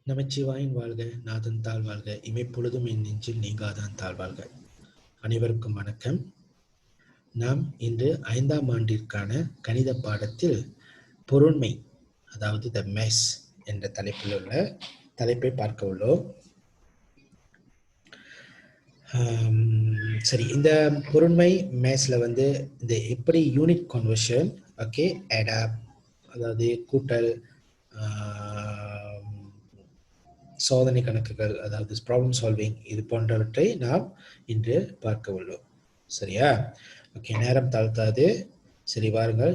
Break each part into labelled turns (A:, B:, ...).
A: நமச்சிவாயின் வாழ்க, நாதன் தாழ் வாழ்க, இமைப்பொழுதும் என் நெஞ்சில் நீங்காதான் தாழ்வாழ்க. அனைவருக்கும் வணக்கம். நாம் இன்று 5ஆம் ஆண்டிற்கான கணித பாடத்தில் பொருண்மை, அதாவது த மேஸ் என்ற தலைப்பில் உள்ள தலைப்பை பார்க்க உள்ளோம். சரி, இந்த பொருண்மை மேஸ்ல இந்த எப்படி யூனிட் கன்வர்ஷன், ஓகே, ஆட், அதாவது கூட்டல், சோதனை கணக்குகள், அதாவது ப்ராப்ளம் சால்விங், இது போன்றவற்றை நாம் இன்று பார்க்க உள்ளோம். சரியா? ஓகே, நேரம் தாழ்த்தாது. சரி, வாருங்கள்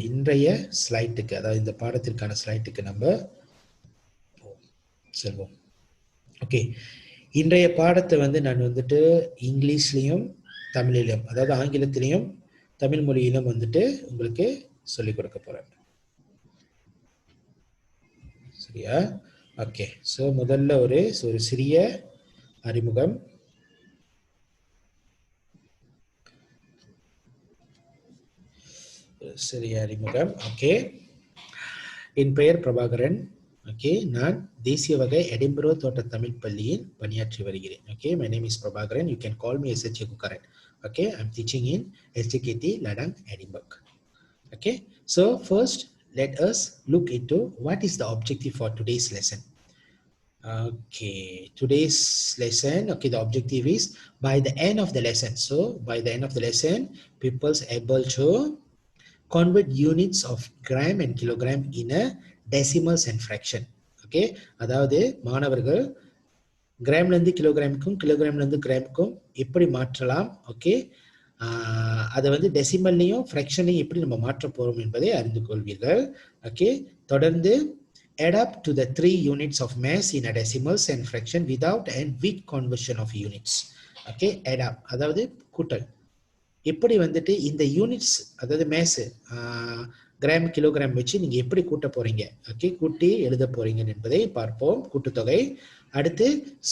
A: இன்றைய ஸ்லைட்டுக்கு, அதாவது இந்த பாடத்திற்கான ஸ்லைட்டுக்கு நம்ம செல்வோம். ஓகே, இன்றைய பாடத்தை நான் இங்கிலீஷ்லையும் தமிழிலும், அதாவது ஆங்கிலத்திலையும் தமிழ் மொழியிலும் உங்களுக்கு சொல்லிக் கொடுக்க போறேன். சரியா? ஓகே, ஸோ முதல்ல ஒரு சிறிய அறிமுகம். ஓகே, என் பெயர் பிரபாகரன். ஓகே, நான் தேசிய வகை எடின்பரோ தோட்ட தமிழ் பள்ளியில் பணியாற்றி வருகிறேன். Okay, my name is Prabhakaran. You can call me SH Kukaran. Okay, I'm teaching in SJKT Ladang, Edinburgh. Okay, so first let us look into what is the objective for today's lesson. Okay, today's lesson, okay, the objective is by the end of the lesson. So by the end of the lesson, people's able to convert units of gram and kilogram in a decimals and fraction. Okay, அதாவது மாணவர்கள் கிராம்ல இருந்து கிலோகிராமுக்கும் கிலோகிராம்ல இருந்து கிராமுக்கும் எப்படி மாற்றலாம், okay, அதை டெசிமல்லையும் ஃப்ராக்ஷனையும் எப்படி நம்ம மாற்ற போறோம் என்பதை அறிந்து கொள்வீர்கள். ஓகே, தொடர்ந்து add up to the 3 units of mass in a decimals and fraction without and with conversion of units. Okay, add up, அதாவது கூட்டல், எப்படி இந்த யூனிட்ஸ், அதாவது மேஸ், கிராம் கிலோகிராம் வச்சு நீங்க எப்படி கூட்ட போறீங்க, ஓகே, கூட்டி எழுத போறீங்க என்பதை பார்ப்போம். கூட்டுத்தொகை. அடுத்து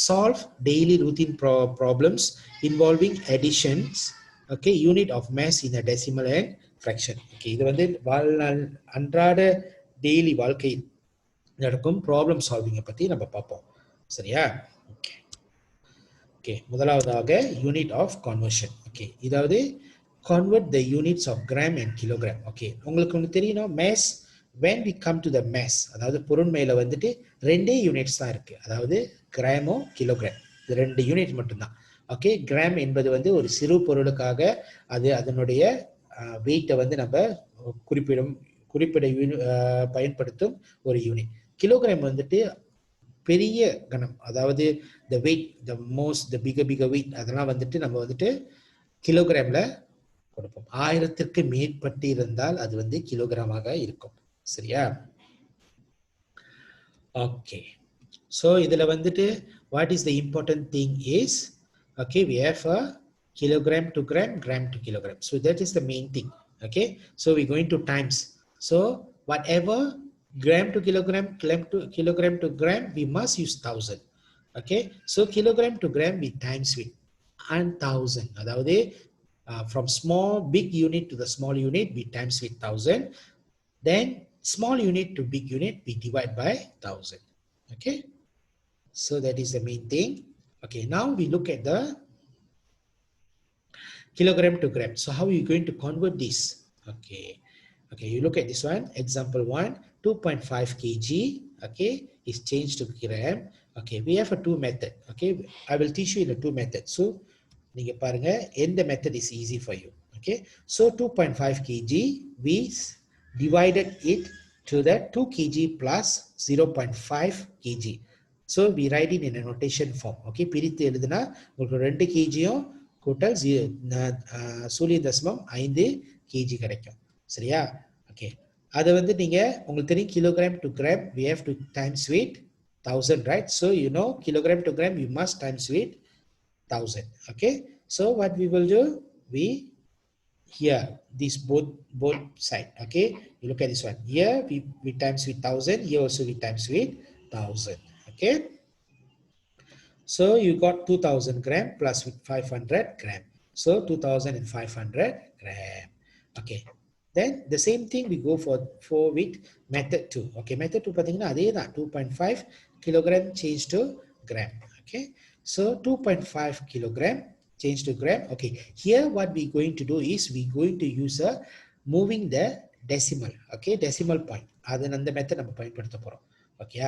A: solve daily routine problems involving additions, okay, unit of mass in a decimal and fraction. Okay, இது வாழ்நாள் அன்றாட டெய்லி வாழ்க்கையில் நடக்கும் ப்ராப்ளம் சால்விங்கை பத்தி நம்ம பார்ப்போம். சரியா? ஓகே, ஓகே, முதலாவதாக யூனிட் ஆஃப் கன்வர்ஷன். ஓகே, இதாவது convert the units of gram and kilogram. Okay, உங்களுக்கு ஒன்று தெரியணும், maze, when we come to the mass, அதாவது பொருண்மையில ரெண்டே யூனிட்ஸ் தான் இருக்கு, அதாவது கிராமோ கிலோகிராம், இது 2 யூனிட் மட்டும்தான். ஓகே, கிராம் என்பது ஒரு சிறு பொருளுக்காக அது அதனுடைய வெயிட்டை நம்ம குறிப்பிட பயன்படுத்தும் ஒரு யூனிட். கிலோகிராம் பெரிய கணம், அதாவது the weight, the most, the bigger weight, அதெல்லாம் நம்ம கிலோகிராம்ல கொடுப்போம். 1000க்கு மேற்பட்டு இருந்தால் அது கிலோகிராமாக இருக்கும். சரியா? ஓகே, so இதுல what is the important thing is, okay, we have a kilogram to gram, gram to kilogram. So that is the main thing. Okay, so we're going to times. So whatever gram to kilogram to gram, we must use 1000. Okay, so kilogram to gram we times with 1000, அதாவது from big unit to the small unit we times with 1000, then small unit to big unit we divide by 1000. Okay, so that is the main thing. Okay, now we look at the kilogram to gram. So how are you going to convert this? Okay, you look at this one. Example 1, 2.5 kg, okay, is changed to gram. Okay, we have a 2 method. Okay, I will teach you in a 2 method. So நீங்க பாருங்க எந்த method is easy for you. Okay, so 2.5 kg we divided it to the 2 kg plus 0.5 kg. So we write it in a notation form. Okay, பிரித்து எழுதுனா உங்களுக்கு 2 kgயும் கூட்டல் சூழிய தசமம் 5 kg கிடைக்கும். சரியா? Okay, அதை நீங்க உங்களுக்கு தெரியும் kilogram to gram we have to times with 1000, right? So you know kilogram to gram you must times with 1000. Okay, so what we will do, we here this both side. Okay, you look at this one here, we times with 1000, here also we times with 1000. Okay, so you got 2000 gram plus with 500 gram, so 2500 gram. Okay, Then the same thing we go for with method 2. Okay, method 2 பாத்தீங்கன்னா அதே தான் 2.5 kilogram change to gram. Okay, so 2.5 kilogram change to gram. Okay, here what we going to do is we going to use a moving the decimal. Okay, decimal point. அது அந்த method நம்ம பயன்படுத்த போறோம். Okay,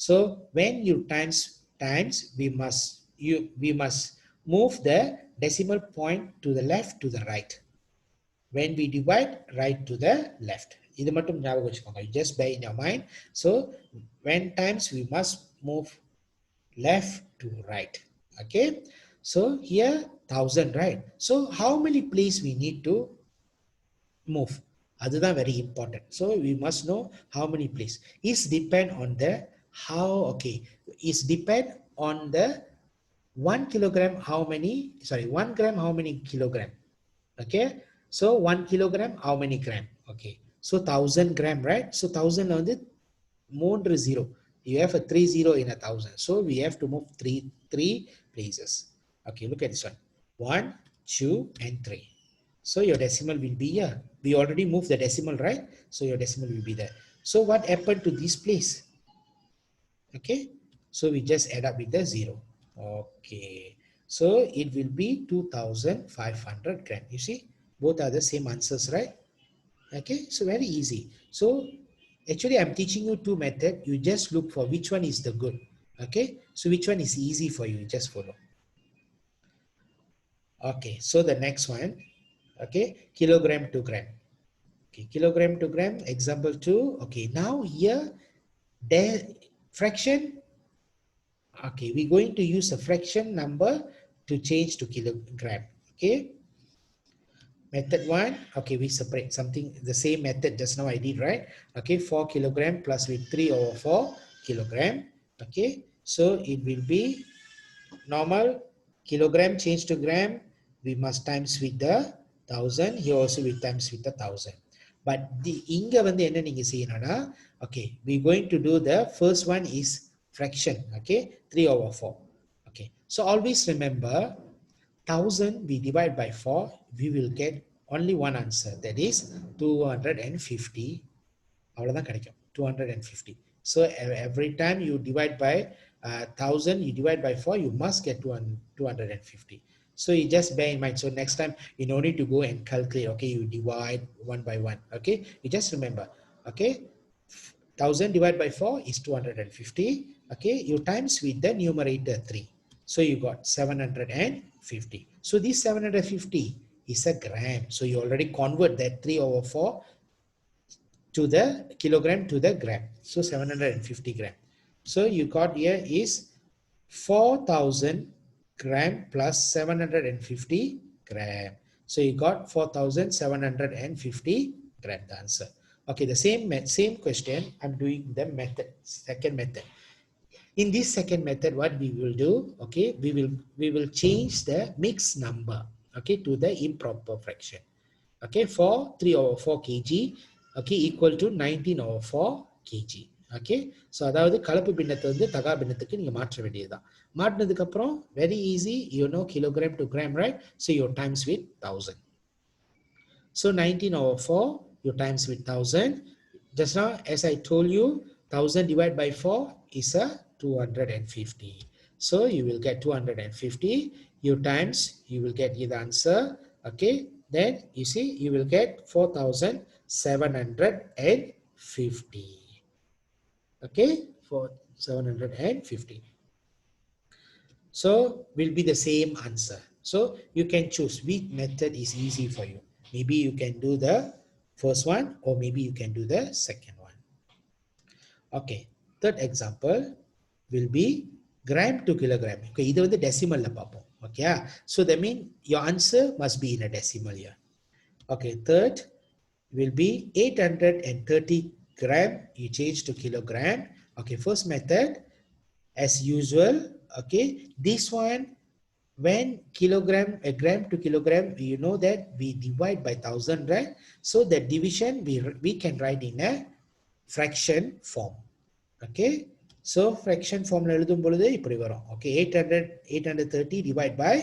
A: so when you times we must move the decimal point to the left to the right. When we divide, right to the left. இது மட்டும் ஞாபகம் வச்சுக்கோங்க. Just bear in your mind. So when times we must move left to right. Okay. So here 1000, right? So how many place we need to move? அதுதான் very important. So we must know how many place. Is depend on the how, okay. Is depend on the 1 kilogram how many, sorry, 1 gram how many kilogram. Okay, so 1 kilogram how many gram? Okay, so 1000 gram, right? So 1000 on the மூன்று zero, you have a 3 0 in 1000, so we have to move three places. Okay, look at this one, 1 2 and 3. So your decimal will be here. We already moved the decimal, right? So your decimal will be there. So what happened to this place? Okay, so we just add up with the 0. Okay, so it will be 2500 gram. You see, both are the same answers, right? Okay, so very easy. So actually I'm teaching you two methods. You just look for which one is the good. Okay, so which one is easy for you, just follow. Okay, so the next one, okay, kilogram to gram. Okay, kilogram to gram, example 2. Okay, now here the fraction. Okay, we're going to use a fraction number to change to kilogram. Okay, method 1. Okay, we separate something, the same method just now I did, right? Okay, 4 kilogram plus with 3 over 4 kilogram. Okay, so it will be normal kilogram change to gram. We must times with the 1000. Here also we times with the 1000. But the inga வந்து என்ன நீங்க செய்யணும்னா, okay, we going to do the first one is fraction. Okay, 3 over 4. Okay, so always remember 1000 we divide by 4, we will get only one answer, that is 250. அவ்வளவுதான் கிடைக்கும், 250. So every time you divide by 1000, you divide by 4, you must get 250. So you just bear in mind. So next time you no need to go and calculate. Okay, you divide one by one. Okay, you just remember. Okay, 1000 divided by 4 is 250. Okay, you times with the numerator 3. So you got 750. So this 750 is a gram. So you already convert that 3 over 4 to the kilogram to the gram. So 750 gram. So you got here is 4000 gram plus 750 gram. So you got 4750 gram, the answer. Okay, the same question, I'm doing the method, second method. In this second method, what we will do, okay, we will change the mixed number, okay, to the improper fraction. Okay, for 3 over 4 kg, okay, equal to 19 over 4 kg. Okay, so அதாவது கலப்பு பின்னத்தை வந்து தகா பின்னத்துக்கு நீங்க மாற்ற வேண்டியதுதான். மாற்றினதுக்கு அப்புறம் very easy, you know, kilogram to gram, right? So your times with 1000. So 19 over 4, you times with 1000. Just now, as I told you, 1000 divided by 4 is a 250. So you will get 250. You times, you will get the answer. Okay, then you see, you will get 4750. Okay, for 750. So will be the same answer. So you can choose which method is easy for you. Maybe you can do the first one, or maybe you can do the second one. Okay, third example will be gram to kilogram. Okay, இது வந்து decimal பார்ப்போம். Okay, so that means your answer must be in a decimal here. Okay, third will be 830 gram, you change to kilogram. Okay, first method as usual. Okay, this one, when kilogram, a gram to kilogram, you know that we divide by 1000, right? So the division we can write in a fraction form. Okay, so fraction form எழுதும் பொழுது இப்படி வரும். Okay, 830 divided by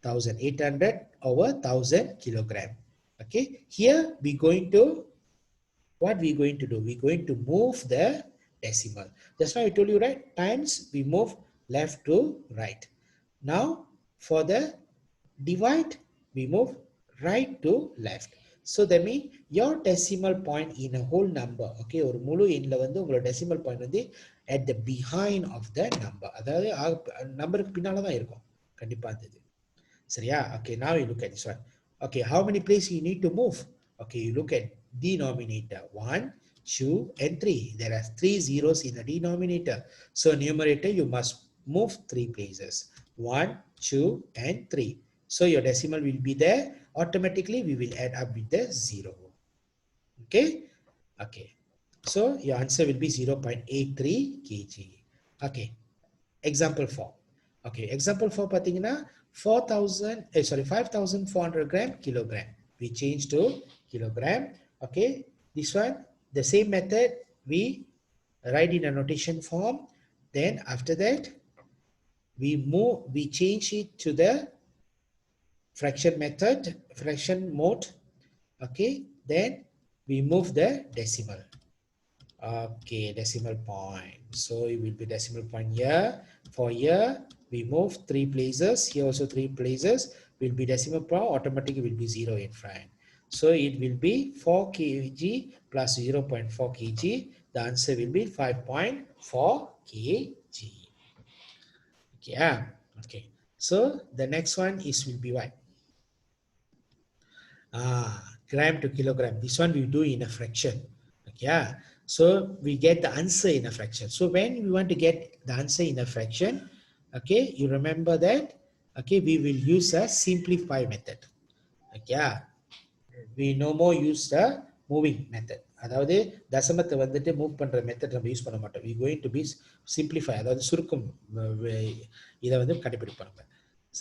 A: 1000, 800 over 1000 kilogram. Okay, here we going to, what we going to do? We're going to move the decimal. Just now I told you, right? Times we move left to right. Now for the divide, we move right to left. So that means your decimal point in a whole number, okay, ஒரு முழு எண்ணில் வந்து உங்களோட decimal point வந்து at the behind of the number, அதாவது நம்பருக்கு பின்னால தான் இருக்கும் கண்டிப்பா அது சரியா. Okay, now you look at this one. Okay, how many places you need to move? Okay, you look at denominator 1, 2 and 3. There are 3 zeros in the denominator, so numerator you must move 3 places, 1, 2 and 3. So your decimal will be there. Automatically we will add up with the 0. Okay, okay, so your answer will be 0.83 kg. Okay, example 4. Okay, example 4 பார்த்தீங்கன்னா 5,400 gram kilogram. We change to kilogram. Okay, this one the same method we write in a notation form. Then after that we change it to the fraction method, fraction mode. Okay, then we move the decimal. Okay, decimal point. So it will be decimal point here. For here, we move 3 places. Here also 3 places. Will be decimal point. Automatically will be 0 in front. So it will be 4 kg plus 0.4 kg. The answer will be 5.4 kg. Okay, okay. So the next one is will be what? Gram to kilogram. This one we do in a fraction. Okay, so we get the answer in a fraction. So when we want to get the answer in a fraction, okay, you remember that, okay, we will use a simplify method. Okay, we no more use the moving method. அதாவது தசமத்தை வந்துட்டு move பண்ற method நம்ம use பண்ண மாட்டோம். we going to be simplify, அதாவது சுருக்கம் இதை வந்து கண்டுபிடிப்போம் நம்ம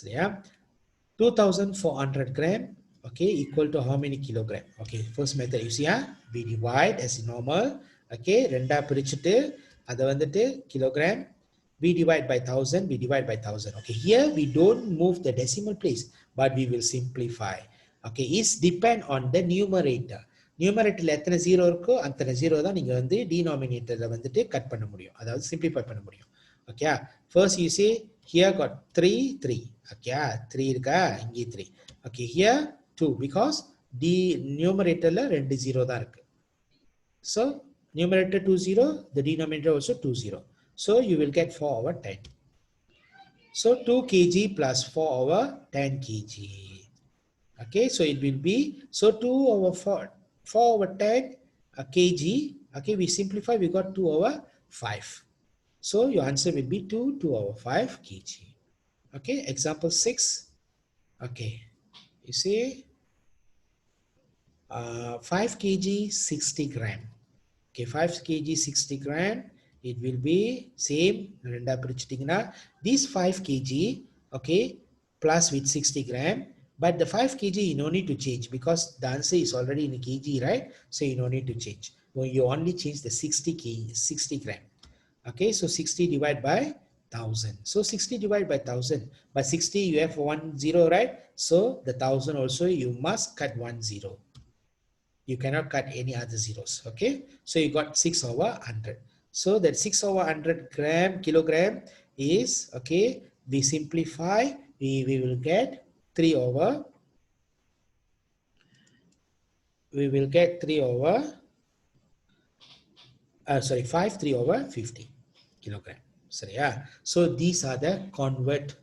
A: சரியா. 2,400 gram, okay, equal to how many kilogram? Okay, first method you see, we divide as normal. Okay, ரெண்டா பிரிச்சுட்டு அதை வந்துட்டு kilogram, we divide by 1,000, we divide by 1,000. Okay, here we don't move the decimal place, but we will simplify. Okay, it's depend on the numerator. Numeratorல எத்தனை zero இருக்கோ அத்தனை zero தான் நீங்க வந்து denominatorல வந்துட்டு கட் பண்ண முடியும், அதாவது simplify பண்ண முடியும். Okay, first you see here got 3 3. Okay, 3 இருக்கா, இங்கே 3. Okay, here 2 because the numeratorல ரெண்டு ஜீரோ தான் இருக்கு. So numerator 2 0, the denominator also 2 0. So you will get 4 over 10. So 2 kg plus 4 over 10 kg. Okay, so it will be, so 2 over 4 over 10 kg. Okay, we simplify, we got 2 over 5. So your answer will be 2 over 5 kg. Okay, example 6. Okay, you see 5 kg 60 gram. Okay, 5 kg 60 gram, it will be same. This 5 kg, okay, plus with 60 gram, but the 5 kg you no need to change because the answer is already in a kg, right? So you no need to change. You only change the 60 kg, 60 gram. Okay, so 60 divided by 1,000. So 60 divided by 1,000. But 60 you have 1 0, right? So the 1,000 also you must cut 1 0. You cannot cut any other zeros. Okay, so you got 6 over 100. So that 6 over 100 kilogram is, okay, we simplify, we will get 3 over, we will get 3 over, sorry, 5 3 over 50 kilogram. Sorry, yeah. So these are the convert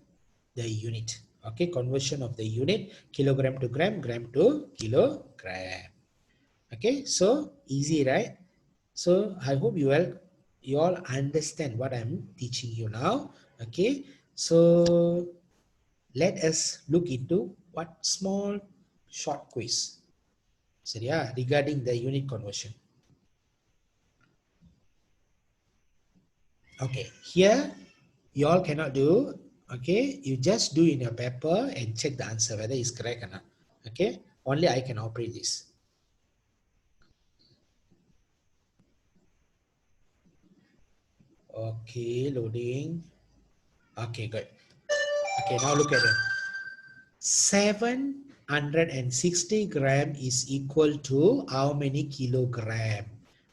A: the unit. Okay, conversion of the unit, kilogram to gram, gram to kilogram. Okay, so easy, right? So I hope you all understand what I'm teaching you now. Okay, so let us look into what small short quiz, so yeah, regarding the unit conversion. Okay, here you all cannot do. Okay, you just do in your paper and check the answer whether it's correct or not. Okay, only I can operate this. Okay, loading. Okay, good. Okay, now look at it. 7 160 gram is equal to how many kilogram?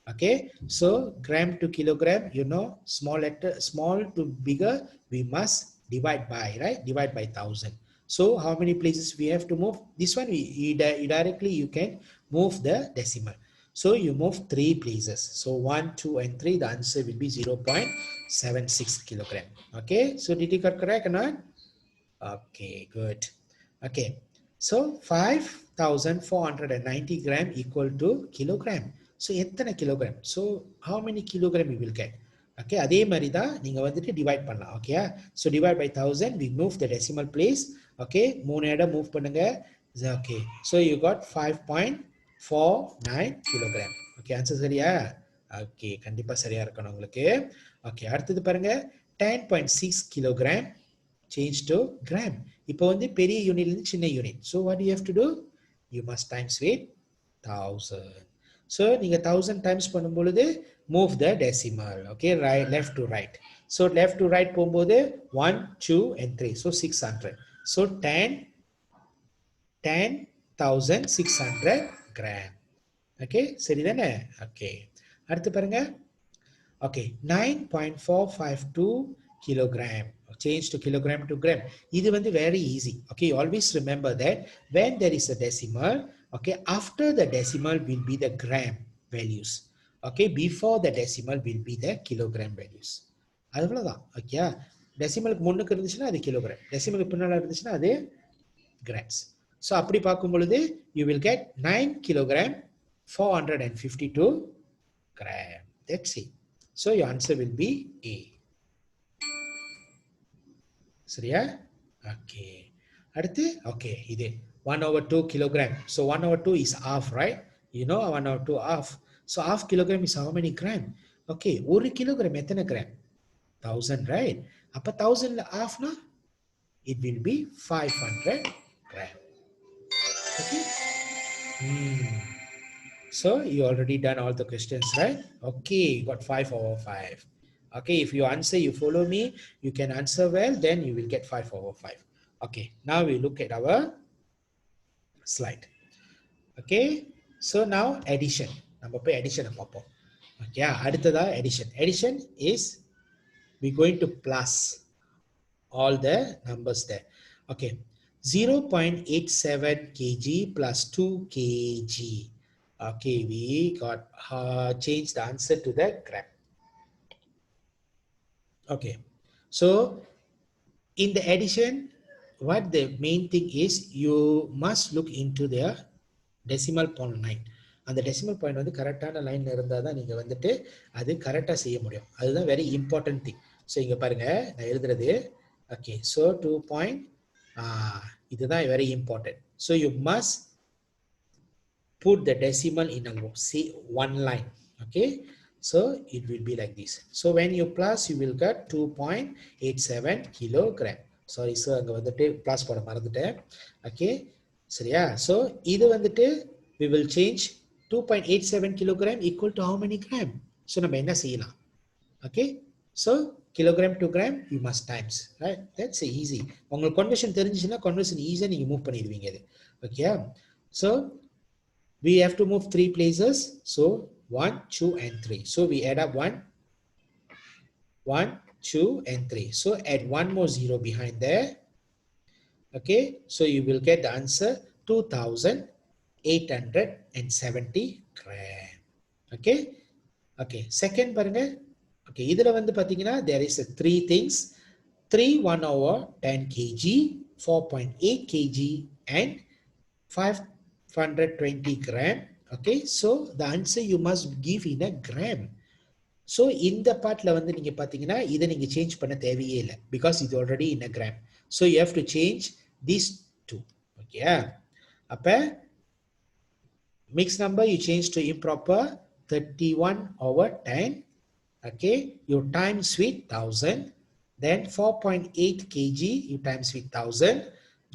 A: Okay, so gram to kilogram, you know, small letter, small to bigger, we must divide by, right? Divide by 1000. So how many places we have to move? This one, directly you can move the decimal. So you move 3 places. So 1, 2, and 3, the answer will be 0.76 kilogram. Okay, so did you got correct or not? Okay, good. Okay, so 5,490 gram equal to kilogram. So எத்தனை kilogram? So how many kilogram we will get? Okay, அதே மாதிரி தான் நீங்க வந்துட்டு divide பண்ணலாம். Okay, so divide by 1000, we move the decimal place. Okay, மூணு இடம் move பண்ணுங்க. Okay, so you got 5.49 kilogram. Okay, answer சரியா? Okay, கண்டிப்பா சரியா இருக்கணும் உங்களுக்கு. Okay, அடுத்தது பாருங்க 10.6 kilogram change to gram. இப்போ வந்து பெரிய யூனிட்ல இருந்து சின்ன unit. So what do you have to do? You must times with 1000. So நீங்க 1000 times பண்ணும் பொழுது move the decimal. Okay, right, left to right. So left to right போகும்போது 1, 2, and 3. So 600. So 10,600 gram. Okay, சரிதானே? Okay. அடுத்து பாருங்க. Okay, 9.452 kilogram. Change to kilogram to gram. This is very easy. Okay, always remember that when there is a decimal, okay, after the decimal will be the gram values. Okay, before the decimal will be the kilogram values. அதுதான். Okay, டெசிமலுக்கு முன்னுக்கு இருந்துச்சுன்னா அது kilogram, டெசிமலுக்கு பின்னால இருந்துச்சுன்னா அது grams. So அப்படி பார்க்கும் பொழுது you will get 9 kilogram 452 gram. That's it. So your answer will be A. சரியா? Okay. அடுத்து, okay, இது 1/2 kilogram. So 1/2 is half, right? You know 1/2 half. So half kilogram is how many gram? Okay, 1 kilogram எத்தனை gram? 1000, right? அப்ப 1000 half na? It will be 500 gram. Okay. So you already done all the questions, right? Okay, you got 5/5. Okay, if you answer, you follow me, you can answer well, then you will get 5/5. Okay, now we look at our slide. Okay, so now addition. நம்ம போய் addition பார்ப்போம். Okay, அடுத்ததா addition. Addition is we're going to plus all the numbers there. Okay, 0.87 kg plus 2 kg. Okay, we got changed the answer to the gram. Okay, so in the addition, what the main thing is, you must look into their decimal point line. அந்த decimal point வந்து கரெக்டான லைன்ல இருந்தா தான் நீங்க வந்துட்டு அது கரெக்டா செய்ய முடியும். அதுதான் very important thing. So இங்க பாருங்க நான் எழுதுறது. Okay, so 2 point இதுதான் very important. So you must put the decimal in a one line. Okay, so it will be like this. So when you plus, you will get 2.87 kilogram. Sorry sir, அங்க வந்துட்டு plus போட மறந்துட்டேன். Okay, சரியா? So இது வந்துட்டு we will change 2.87 kilogram equal to how many gram? So நம்ம என்ன செய்யலாம்? Okay, so kilogram to gram you must times, right? That's easy. உங்களுக்கு conversion தெரிஞ்சிச்சுன்னா conversion easy நீங்க மூவ் பண்ணிடுவீங்க இது. Okay, so we have to move 3 places. So 1, 2, and 3. So we add up 1, 2, and 3. So add one more zero behind there. Okay, so you will get the answer 2,870 gram. Okay, okay. Second பாருங்க. Okay, இதுல வந்து பாத்தீங்கன்னா there is 3 things. 3 1/10 kg, 4.8 kg, and 520 gram. Okay, so the answer you must give in a gram. So இந்த பார்ட்ல வந்து நீங்க பாத்தீங்கன்னா இதை நீங்க சேஞ்ச் பண்ண தேவையே இல்லை because it's already in a gram. So you have to change these two. Okay, அப்ப mixed number you change to improper 31/10. Okay, you times with 1000. Then 4.8 kg you times with 1000.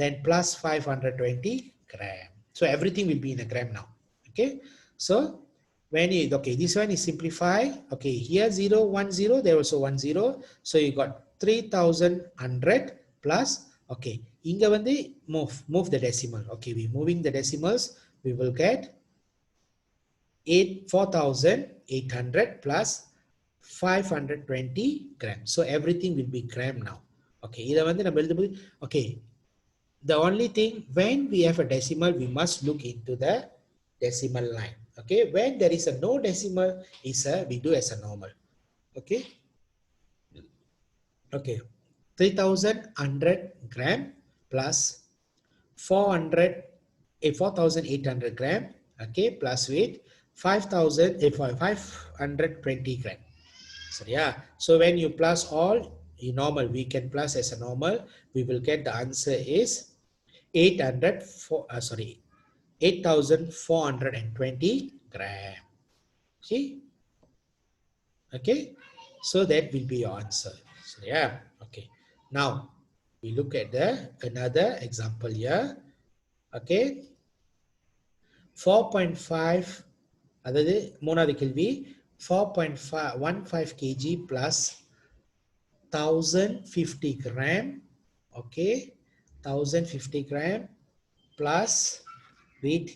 A: Then plus 520 gram. So everything will be in a gram now. Okay, so when you, okay, this one is simplify. Okay, here 0, 1, 0, there also 1, 0. So you got 3,100 plus, Okay, இங்க வந்து move the decimal. Okay, we moving the decimals, we will get 4,800 plus 520 grams. So everything will be gram now. Okay, இத வந்து நம்ம எழுதும்போது okay, the only thing when we have a decimal we must look into the decimal line. Okay, when there is a no decimal we do as a normal. Okay, okay, 3,100 gram plus 4,800 gram, okay, plus weight 520 gram. So yeah, so when you plus all in normal, we can plus as a normal, we will get the answer is 8,420 gram. See, okay, so that will be your answer. So yeah, okay, now we look at the another example here. Okay, 4.5, அதாவது மூணாவது கேள்வி 4.15 kg plus 1,050 gram. Okay, 1,050 gram plus weight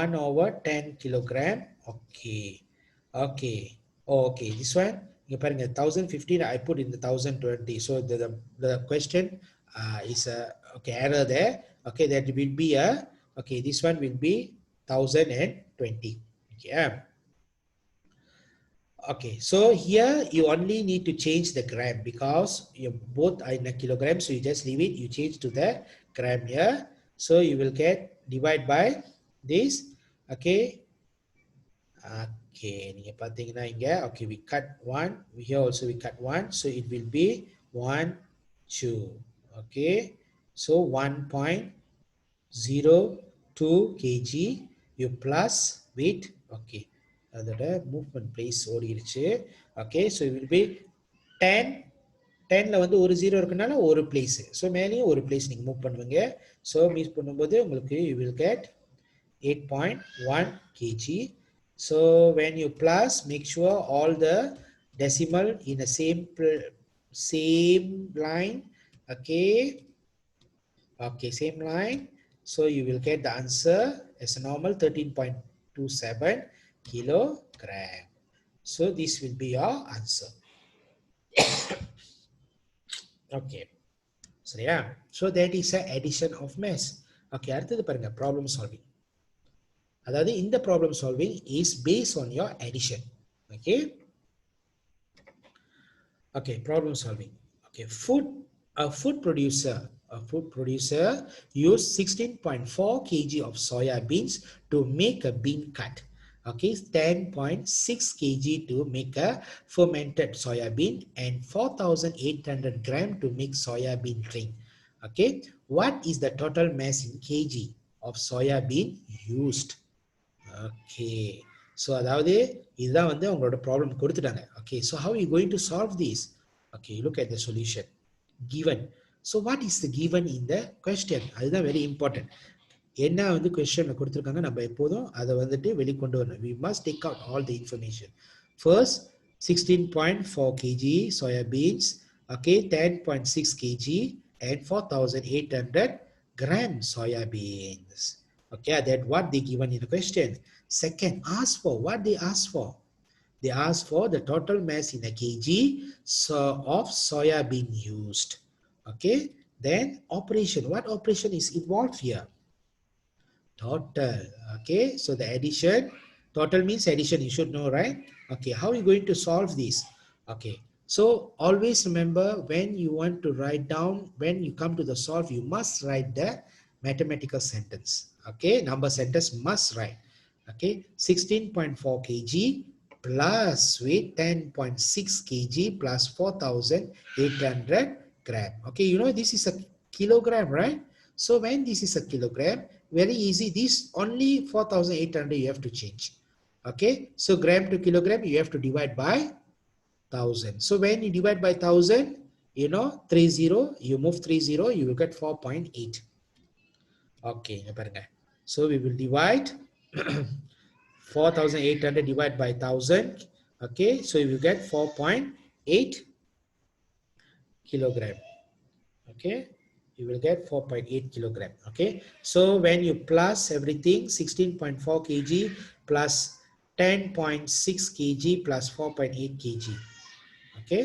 A: 1/10 kilogram. Okay, okay, okay, this one இங்க பாருங்க 1,050 I put in the 1,020, so the question is a okay error there. Okay, that will be a okay, this one will be 1,020. Okay, okay, so here you only need to change the gram because you both are in a kilogram, so you just leave it, you change to the gram here, so you will get divide by this. Okay, okay, நீங்க பாத்தீங்கன்னா இங்க okay, we cut one, here also we cut one, so it will be 1 2. Okay, so 1.02 kg you plus weight. Okay, அதோட movement place ஓடிடுச்சு. Okay, so it will be 10. 10ல வந்து ஒரு 0 இருக்கனால ஒரு பிளேஸ், ஸோ மேலேயும் ஒரு பிளேஸ் நீங்கள் மூவ் பண்ணுவீங்க. ஸோ மீட் பண்ணும்போது உங்களுக்கு you will get 8.1 kg. So when you plus, make sure all the decimal in the same line. Okay, okay, same line. So you will get the answer as a normal 13.27 kilogram. So this will be your answer. Okay, so yeah, so that is a addition of mass. Okay, அடுத்தது பாருங்க problem solving. அதாவது இந்த problem solving is based on your addition. Okay, okay, problem solving. Okay, a food producer used 16.4 kg of soya beans to make a bean cut. Okay, 10.6 kg to make a fermented soya bean and 4,800 gram to make soya bean drink. Okay, what is the total mass in kg of soya bean used? Okay, so அதாவது இதுதான் வந்து உங்களோட problem கொடுத்துட்டாங்க. Okay, so how are you going to solve this? Okay, look at the solution given. So what is the given in the question? அதுதான் very important. என்ன வந்து கொஸ்டின்ல கொடுத்துருக்காங்க, நம்ம எப்போதும் அதை வந்துட்டு வெளிக்கொண்டு வரணும். We must take out all the information. First, 16.4 kg soya beans, okay, 10.6 kg and 4,800 gram soya beans. Okay, that what they given in the question. Second, ask for what they ask for. They ask for the total mass in a kg of soya bean used. Okay, then operation. What operation is involved here? Total. Okay, so the addition, total means addition, you should know, right? Okay, how are you going to solve this? Okay, so always remember when you want to write down, when you come to the solve, you must write the mathematical sentence. Okay, number sentence must write. Okay, 16.4 kg plus weight 10.6 kg plus 4,800 gram. Okay, you know this is a kilogram, right? So when this is a kilogram, very easy, this only 4,800 you have to change. Okay, so gram to kilogram you have to divide by 1,000. So when you divide by 1,000, you know 30, you move 30, you will get 4.8. Okay, so we will divide 4,800 divided by 1,000. Okay, so you will get 4.8 kilogram. Okay, you will get 4.8 kilogram. Okay, so when you plus everything, 16.4 kg plus 10.6 kg plus 4.8 kg. Okay,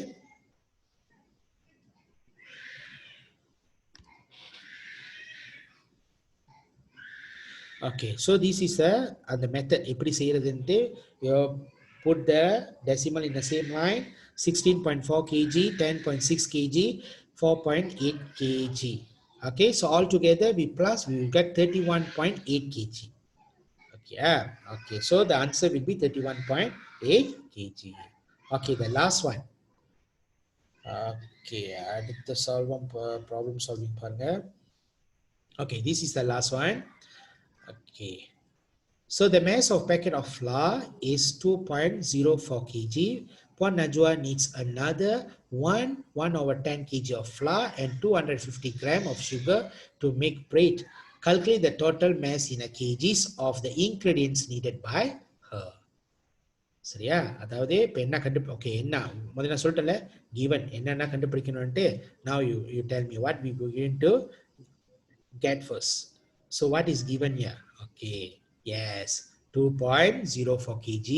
A: okay, so this is the method எப்படி செய்யறதுன்ட்டு you put the decimal in the same line, 16.4 kg, 10.6 kg, 4.8 kg. Okay, so all together we plus, we will get 31.8 kg. Okay, okay, so the answer will be 31.8 kg. Okay, the last one. Okay, அடுத்த problem solving பாருங்க. Okay, this is the last one. Okay, so the mass of packet of flour is 2.04 kg. Puan Najwa needs another 1 over 10 kg of flour and 250 gram of sugar to make bread. Calculate the total mass in a kgs of the ingredients needed by her. சரியா? அதாவது இப்போ என்ன okay என்ன முதல்ல நான் சொல்லிட்டேன்ல given என்னென்ன கண்டுபிடிக்கணும்ட்டு now you tell me what we going to get first. So what is given here? Okay, yes, 2.04 kg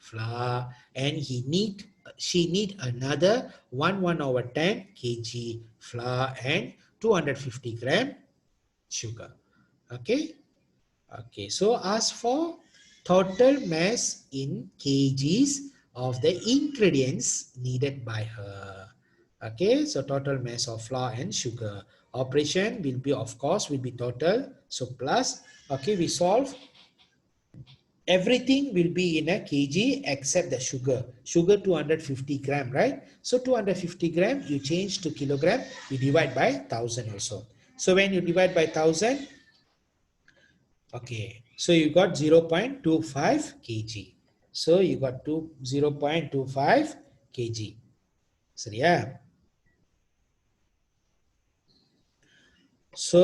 A: flour and she need another 1 over 10 kg flour and 250 gram sugar. Okay, okay, so ask for total mass in kgs of the ingredients needed by her. Okay, so total mass of flour and sugar. Operation will be, of course, will be total. So plus, okay, we solve. Everything will be in a kg except the sugar. Sugar 250 gram, right? So 250 gram, you change to kilogram, you divide by 1000 also. So when you divide by 1000, okay, so you got 0.25 kg. So you got 0.25 kg. சரியா? So,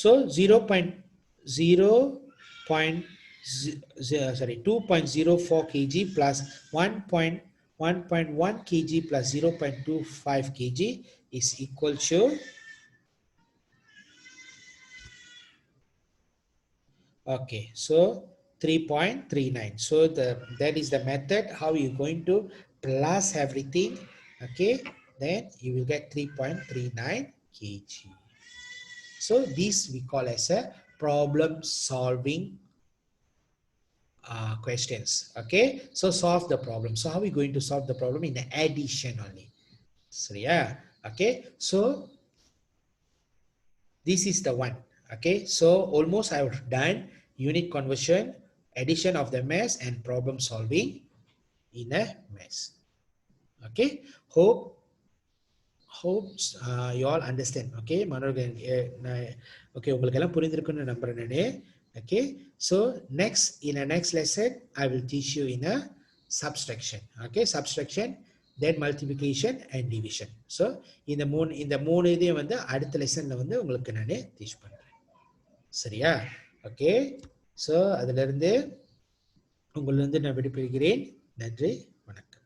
A: so 2.04 kg plus 1.1 kg plus 0.25 kg is equal to, okay, so 3.39. So that is the method how you're going to plus everything. Okay, then you will get 3.39 kg. So this we call as a problem solving questions. Okay, so solve the problem. So how are we going to solve the problem? In addition only. So yeah, okay, so this is the one. Okay, so almost I've done unit conversion, addition of the mass and problem solving in a mass. Okay, hope you all understand. Okay, மாணவர்கள் okay, உங்களுக்கு எல்லாம் புரிந்திருக்கும்னு நம்புறேன் நானே. Okay, so in a next lesson I will teach you in a subtraction. Okay, subtraction, then multiplication and division. So இந்த மூணு இதையும் வந்து அடுத்த லெசன்ல வந்து உங்களுக்கு நானே டீச் பண்றேன். சரியா? ஓகே, so அதிலிருந்து உங்களிருந்து நான் விடைபெறுகிறேன். நன்றி, வணக்கம்.